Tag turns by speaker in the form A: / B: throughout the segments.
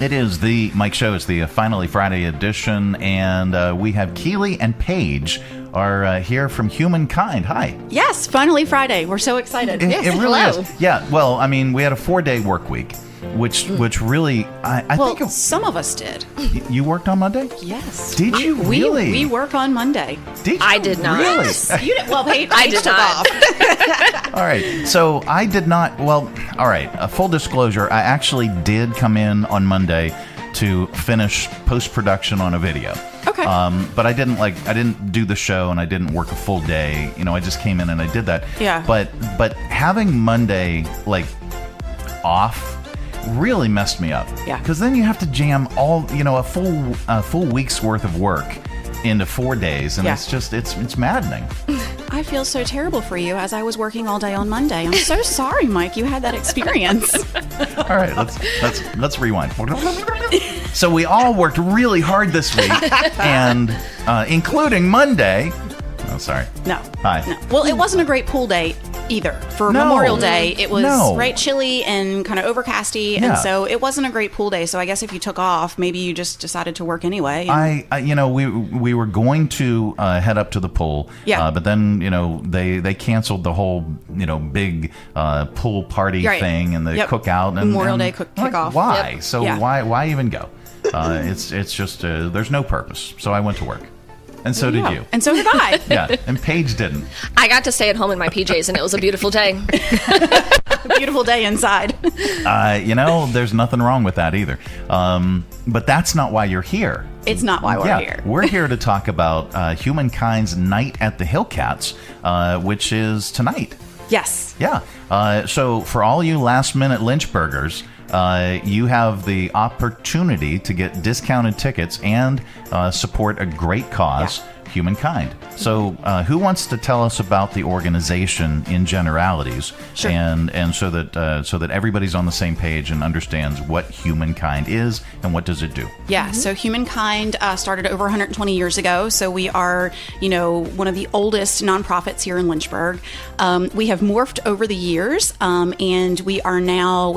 A: It is the Mike Show. It's the Finally Friday edition, and we have Keely and Paige are here from Humankind. Hi.
B: Yes, finally Friday. We're so excited.
A: It really is. Yeah, well, I mean, we had a 4-day work week, which really, I think...
B: some of us did.
A: You worked on Monday?
B: Yes.
A: Did you really?
B: We work on Monday.
A: Did you?
C: I did not.
A: Really?
B: Yes. You did, well, Paige,
C: I did not.
A: All right, so I did not. Well, all right. Full disclosure: I actually did come in on Monday to finish post-production on a video.
B: Okay.
A: But I didn't do the show, and I didn't work a full day. You know, I just came in and I did that.
B: Yeah.
A: But having Monday off really messed me up.
B: Yeah.
A: Because then you have to jam a full week's worth of work into 4 days, and it's maddening.
B: I feel so terrible for you as I was working all day on Monday. I'm so sorry, Mike, you had that experience.
A: All right, let's rewind. So we all worked really hard this week, and including Monday. Oh, sorry.
B: No.
A: Hi.
B: No. Well, it wasn't a great pool day either. For Memorial Day, it was right chilly and kind of overcasty, and so it wasn't a great pool day. So I guess if you took off, maybe you just decided to work anyway.
A: We were going to head up to the pool, but then they canceled the whole big pool party thing and the cookout and
B: Memorial Day kickoff.
A: Why?
B: Yep.
A: So why even go? It's just there's no purpose. So I went to work. And so did you.
B: And so did I.
A: Yeah, and Paige didn't.
C: I got to stay at home in my PJs, and it was a beautiful day.
B: A beautiful day inside.
A: There's nothing wrong with that either. But that's not why you're here.
B: It's not why we're here.
A: We're here to talk about Humankind's Night at the Hillcats, which is tonight.
B: Yes.
A: Yeah. So for all you last-minute Lynchburgers, you have the opportunity to get discounted tickets and support a great cause, Humankind. So who wants to tell us about the organization in generalities,
B: sure.
A: and so that everybody's on the same page and understands what Humankind is and what does it do?
B: Yeah, so Humankind started over 120 years ago. So we are, one of the oldest nonprofits here in Lynchburg. We have morphed over the years, and we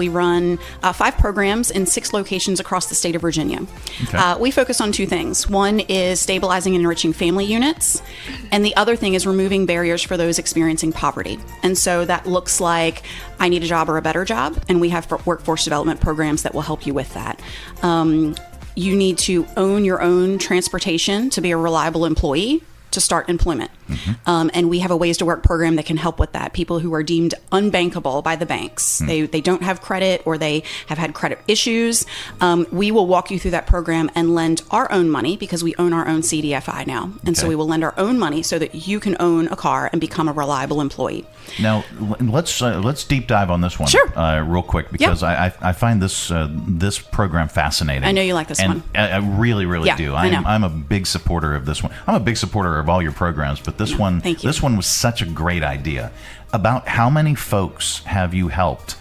B: run 5 programs in 6 locations across the state of Virginia. Okay. We focus on 2 things. One is stabilizing and enriching family units, and the other thing is removing barriers for those experiencing poverty. And so that looks like I need a job or a better job, and we have workforce development programs that will help you with that. You need to own your own transportation to be a reliable employee to start employment. Mm-hmm. And we have a Ways to Work program that can help with that. People who are deemed unbankable by the banks, they don't have credit or they have had credit issues. We will walk you through that program and lend our own money because we own our own CDFI now. And so we will lend our own money so that you can own a car and become a reliable employee.
A: Now, let's deep dive on this one real quick because I find this program fascinating.
B: I know you like this one.
A: I really, really do. I'm a big supporter of this one. I'm a big supporter of all your programs, but this one was such a great idea. About how many folks have you helped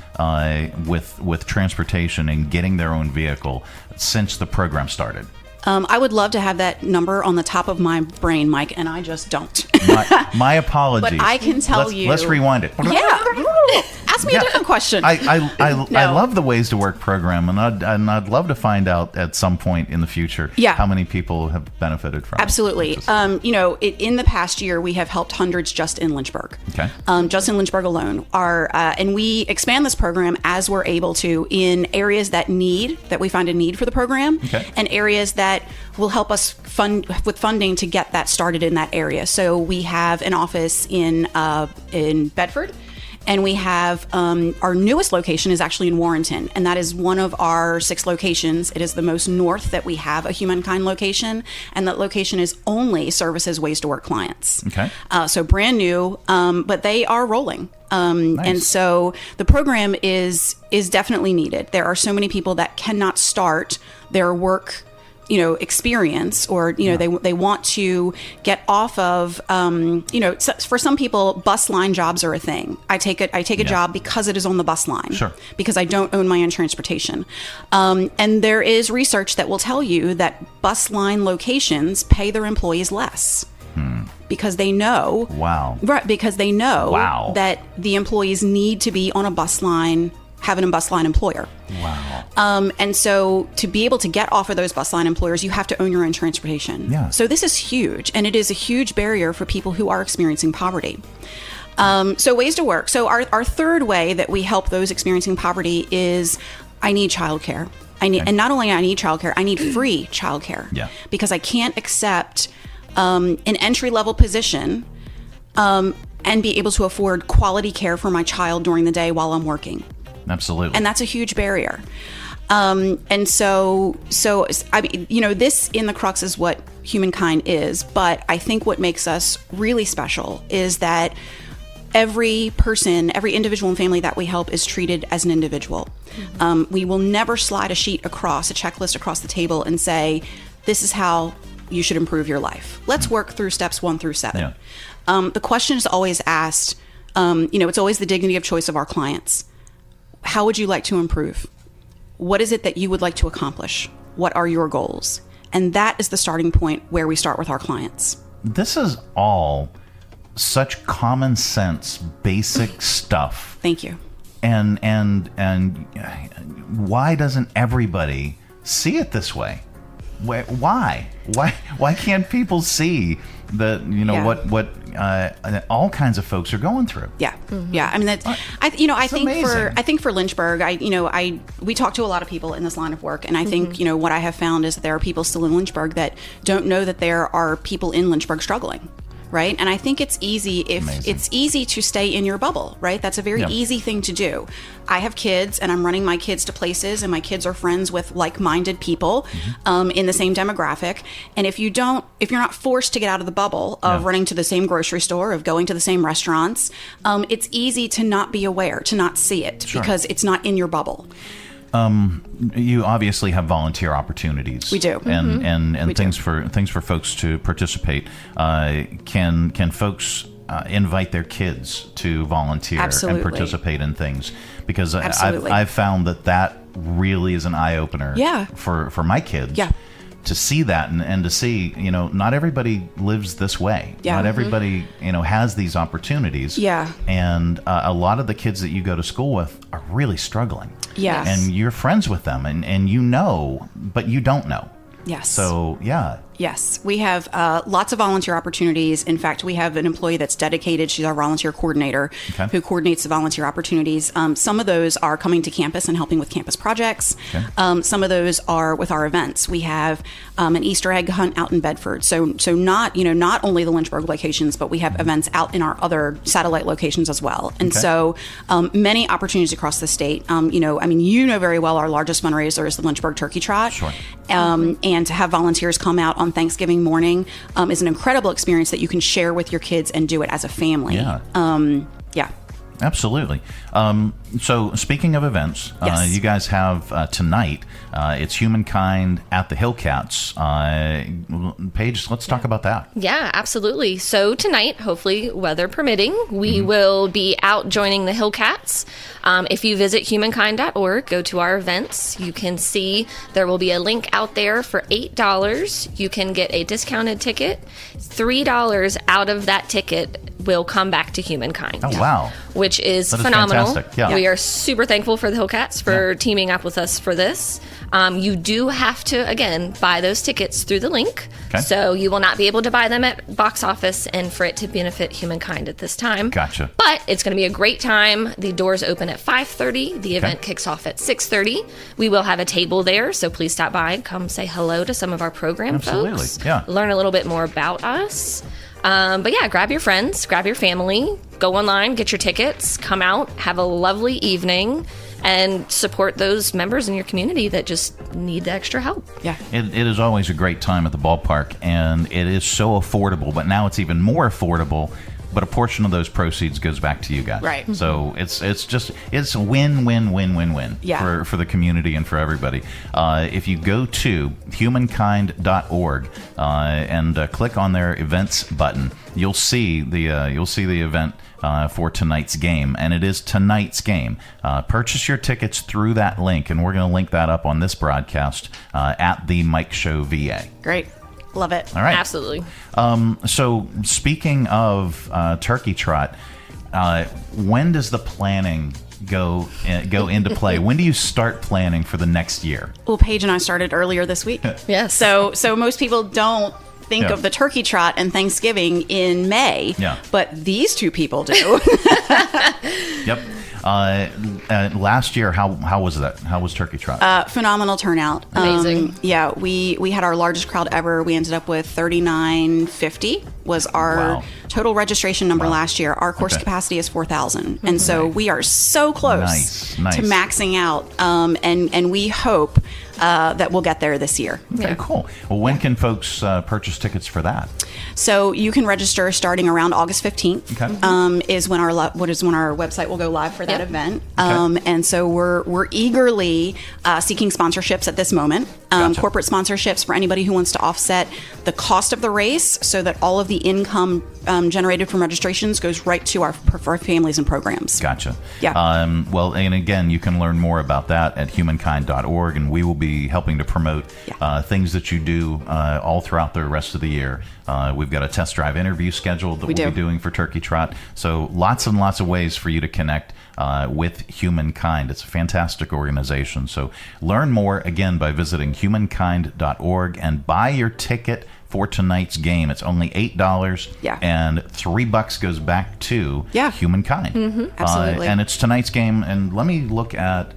A: with transportation and getting their own vehicle since the program started?
B: I would love to have that number on the top of my brain, Mike, and I just don't.
A: My apologies.
B: But I can tell you.
A: Let's rewind it.
B: Yeah. Ask me a different question.
A: I love the Ways to Work program, and I'd love to find out at some point in the future how many people have benefited from it.
B: Absolutely. In the past year, we have helped hundreds just in Lynchburg.
A: Okay.
B: Just in Lynchburg alone. And we expand this program as we're able to in areas that we find a need for the program, and areas that will help us fund with funding to get that started in that area. So we have an office in Bedford. And we have our newest location is actually in Warrenton, and that is one of our 6 locations. It is the most north that we have a Humankind location, and that location is only services Ways to Work clients.
A: Okay.
B: So brand new, but they are rolling.
A: Nice.
B: And so the program is definitely needed. There are so many people that cannot start their work experience, or they want to get off of for some people bus line jobs are a thing. I take a job because it is on the bus line, because I don't own my own transportation, and there is research that will tell you that bus line locations pay their employees less. Because they know that the employees need to be on a bus line have an bus line employer.
A: Wow.
B: And so to be able to get off of those bus line employers, you have to own your own transportation.
A: Yeah.
B: So this is huge, and it is a huge barrier for people who are experiencing poverty. So ways to work. So our third way that we help those experiencing poverty is I need childcare. And not only I need childcare, I need free childcare.
A: Yeah.
B: Because I can't accept an entry-level position and be able to afford quality care for my child during the day while I'm working.
A: Absolutely.
B: And that's a huge barrier. And so I mean, this in the crux is what Humankind is. But I think what makes us really special is that every person, every individual and family that we help is treated as an individual. We will never slide a sheet across, a checklist across the table and say, this is how you should improve your life. Let's work through steps 1 through 7.
A: Yeah.
B: The question is always asked, it's always the dignity of choice of our clients. How would you like to improve? What is it that you would like to accomplish? What are your goals? And that is the starting point where we start with our clients.
A: This is all such common sense, basic stuff.
B: Thank you.
A: And why doesn't everybody see it this way? Why can't people see that what all kinds of folks are going through?
B: Yeah, yeah. I mean, I think for Lynchburg, we talk to a lot of people in this line of work, and I think what I have found is that there are people still in Lynchburg that don't know that there are people in Lynchburg struggling. Right. And I think it's easy it's easy to stay in your bubble. Right. That's a very easy thing to do. I have kids and I'm running my kids to places and my kids are friends with like-minded people in the same demographic. And if you're not forced to get out of the bubble of running to the same grocery store, of going to the same restaurants, it's easy to not be aware, to not see it because it's not in your bubble.
A: You obviously have volunteer opportunities.
B: We do,
A: and things for folks to participate. Can folks invite their kids to volunteer and participate in things? Because I've found that really is an eye opener. For my kids. Yeah. To see that and to see, not everybody lives this way. Yeah. Not everybody, has these opportunities. Yeah. And a lot of the kids that you go to school with are really struggling.
B: Yes.
A: And you're friends with them and but you don't know.
B: Yes.
A: So, yeah.
B: Yes, we have lots of volunteer opportunities. In fact, we have an employee that's dedicated. She's our volunteer coordinator who coordinates the volunteer opportunities. Some of those are coming to campus and helping with campus projects. Okay. Some of those are with our events. We have an Easter egg hunt out in Bedford. So not only the Lynchburg locations, but we have events out in our other satellite locations as well. And so many opportunities across the state. Very well our largest fundraiser is the Lynchburg Turkey Trot. Sure. And to have volunteers come out on Thanksgiving morning is an incredible experience that you can share with your kids and do it as a family. Yeah. Absolutely.
A: So speaking of events, you guys have tonight, it's Humankind at the Hillcats. Paige, let's talk about that.
C: Yeah, absolutely. So tonight, hopefully weather permitting, we will be out joining the Hillcats. If you visit humankind.org, go to our events, you can see there will be a link out there for $8. You can get a discounted ticket. $3 out of that ticket will come back to Humankind.
A: Oh, wow.
C: Which is phenomenal.
A: Fantastic. Yeah.
C: We are super thankful for the Hillcats for teaming up with us for this. You do have to, again, buy those tickets through the link. Okay. So you will not be able to buy them at box office and for it to benefit Humankind at this time.
A: Gotcha.
C: But it's going to be a great time. The doors open at 5:30. The event kicks off at 6:30. We will have a table there, so please stop by and come say hello to some of our program folks. Yeah. Learn a little bit more about us. But yeah, grab your friends, grab your family, go online, get your tickets, come out, have a lovely evening, and support those members in your community that just need the extra help.
B: Yeah.
A: It is always a great time at the ballpark, and it is so affordable, but now it's even more affordable. But a portion of those proceeds goes back to you guys.
B: Right.
A: So it's a win-win-win-win-win for the community and for everybody. If you go to humankind.org and click on their events button, you'll see the event for tonight's game, and it is tonight's game. Purchase your tickets through that link, and we're going to link that up on this broadcast at the Mike Show VA.
B: Great. Love it.
A: All right.
C: Absolutely.
A: So speaking of Turkey Trot, when does the planning go into play? When do you start planning for the next year?
B: Well, Paige and I started earlier this week.
C: Yes.
B: So most people don't think of the turkey trot and Thanksgiving in May, but these two people do.
A: Yep. Last year, how was that? How was Turkey Trot?
B: Phenomenal turnout.
C: Amazing.
B: We had our largest crowd ever. We ended up with 3,950 was our total registration number last year. Our course capacity is 4,000, and so we are so close to maxing out. And we hope that we'll get there this year.
A: Okay, cool. Well, when can folks purchase tickets for that?
B: So you can register starting around August 15th. Okay. Is when our website will go live for that event. And so we're eagerly seeking sponsorships at this moment. Corporate sponsorships for anybody who wants to offset the cost of the race, so that all of the income generated from registrations goes right to our families and programs.
A: Gotcha.
B: Yeah.
A: Well, and again, you can learn more about that at humankind.org, and we will be helping to promote things that you do all throughout the rest of the year. We've got a test drive interview scheduled that we'll be doing for Turkey Trot. So lots and lots of ways for you to connect with Humankind. It's a fantastic organization. So learn more, again, by visiting humankind.org and buy your ticket for tonight's game. It's only $8, and $3 goes back to Humankind.
B: Mm-hmm. Absolutely.
A: And it's tonight's game. And let me look at,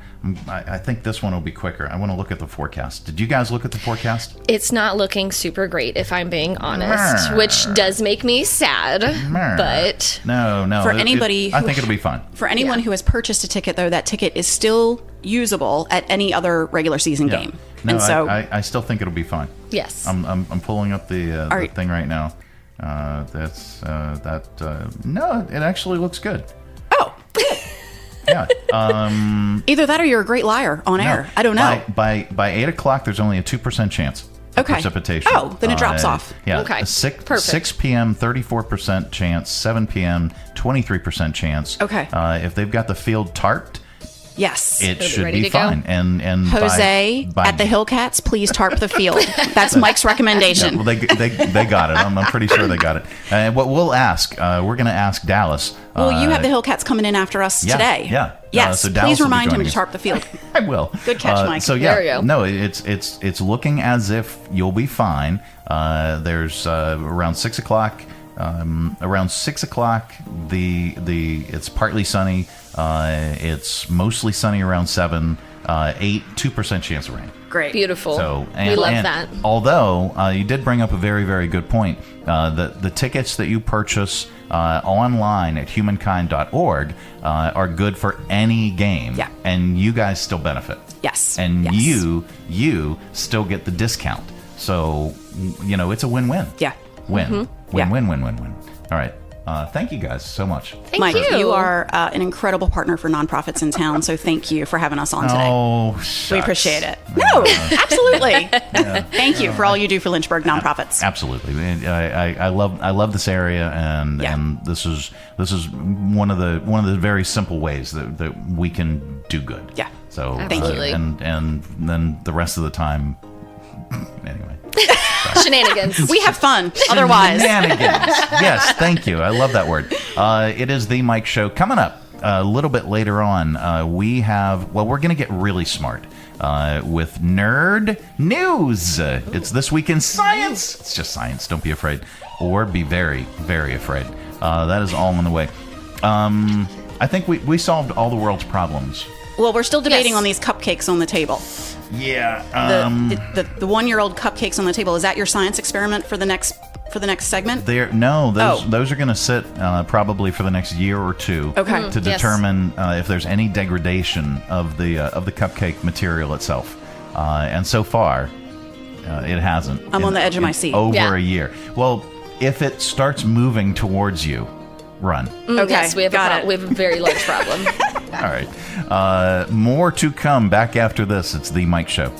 A: I think this one will be quicker. I want to look at the forecast. Did you guys look at the forecast?
C: It's not looking super great, if I'm being honest, which does make me sad. But
A: no.
B: For anybody,
A: I think it'll be fun.
B: For anyone who has purchased a ticket, though, that ticket is still usable at any other regular season game.
A: No,
B: and so
A: I still think it'll be fun.
C: Yes.
A: I'm pulling up the thing right now. No, it actually looks good.
B: Oh.
A: Yeah.
B: Either that or you're a great liar on air. I don't know.
A: By 8 o'clock, there's only a 2% chance of precipitation.
B: Oh, then it drops off.
A: Yeah.
C: Okay.
A: 6 p.m., 34% chance. 7 p.m., 23% chance.
B: Okay.
A: If they've got the field tarped,
B: yes,
A: it should be fine. And
B: Jose at the Hillcats, please tarp the field. That's Mike's recommendation.
A: Well, they got it. I'm pretty sure they got it. And what we'll ask, we're going to ask Dallas.
B: Well, you have the Hillcats coming in after us today.
A: Yeah.
B: Yes.
A: So Dallas
B: please remind him
A: us.
B: to tarp the field.
A: I will.
B: Good catch, Mike.
A: So
C: there we go.
A: No, it's looking as if you'll be fine. There's around 6 o'clock. Around 6 o'clock, it's partly sunny. It's mostly sunny around 7. 2% chance of rain.
B: Great.
C: Beautiful.
A: So
C: we love that.
A: Although you did bring up a very, very good point. The tickets that you purchase online at humankind.org are good for any game.
B: Yeah.
A: And you guys still benefit.
B: Yes.
A: And you still get the discount. So, it's a win-win.
B: Yeah.
A: Win. Win. All right. Thank you guys so much.
B: Mike, you are an incredible partner for nonprofits in town, so thank you for having us on today.
A: Oh, shucks.
B: We appreciate it. No, absolutely. Thank you for all you do for Lynchburg nonprofits.
A: Absolutely. I love this area, and this is one of the very simple ways that we can do good.
B: Yeah.
A: So
C: absolutely.
A: And then the rest of the time, anyway.
C: Shenanigans.
B: We have fun. Otherwise.
A: Shenanigans. Yes, thank you. I love that word. It is The Mike Show. Coming up a little bit later on, we're going to get really smart with Nerd News. It's This Week in Science. It's just science. Don't be afraid. Or be very, very afraid. That is all on the way. I think we solved all the world's problems.
B: Well, we're still debating on these cupcakes on the table.
A: Yeah.
B: The 1-year-old cupcakes on the table, is that your science experiment for the next segment?
A: Those are going to sit probably for the next year or two to determine if there's any degradation of the cupcake material itself. And so far, it hasn't.
B: I'm on the edge of my seat.
A: Over a year. Well, if it starts moving towards you, run.
B: Okay,
C: yes, we have a very large problem.
A: All right. More to come back after this. It's The Mike Show.